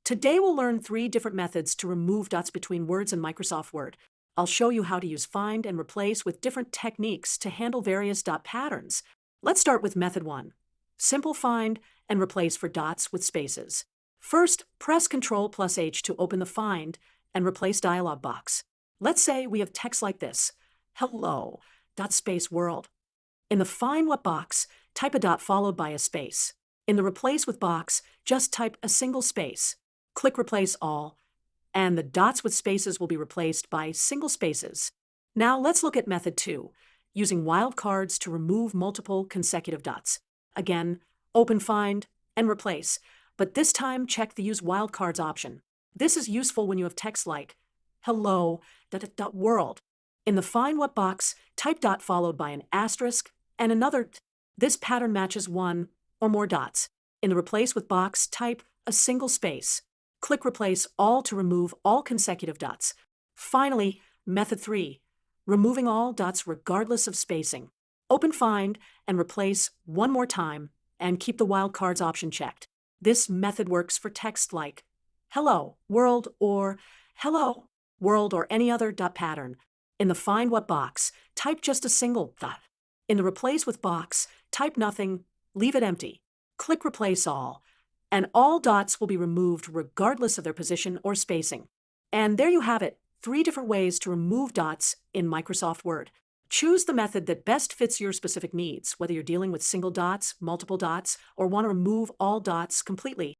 Today we'll learn 3 different methods to remove dots between words in Microsoft Word. I'll show you how to use find and replace with different techniques to handle various dot patterns. Let's start with method 1. Simple find and replace for dots with spaces. First, press Ctrl H to open the find and replace dialog box. Let's say we have text like this: hello, dot space world. In the find what box, type a dot followed by a space. In the replace with box, just type a single space. Click replace all, and the dots with spaces will be replaced by single spaces. Now let's look at method 2, using wildcards to remove multiple consecutive dots. Again, open find and replace, but this time check the use wildcards option. This is useful when you have text like hello, world. In the find what box, type dot followed by an asterisk and another. This pattern matches one or more dots. In the replace with box, type a single space. Click replace all to remove all consecutive dots. Finally, method 3, removing all dots regardless of spacing. Open find and replace one more time and keep the wildcards option checked. This method works for text like hello, world, or hello, world, or any other dot pattern. In the find what box, type just a single dot. In the replace with box, type nothing, leave it empty. Click replace all, and all dots will be removed regardless of their position or spacing. And there you have it, 3 different ways to remove dots in Microsoft Word. Choose the method that best fits your specific needs, whether you're dealing with single dots, multiple dots, or want to remove all dots completely.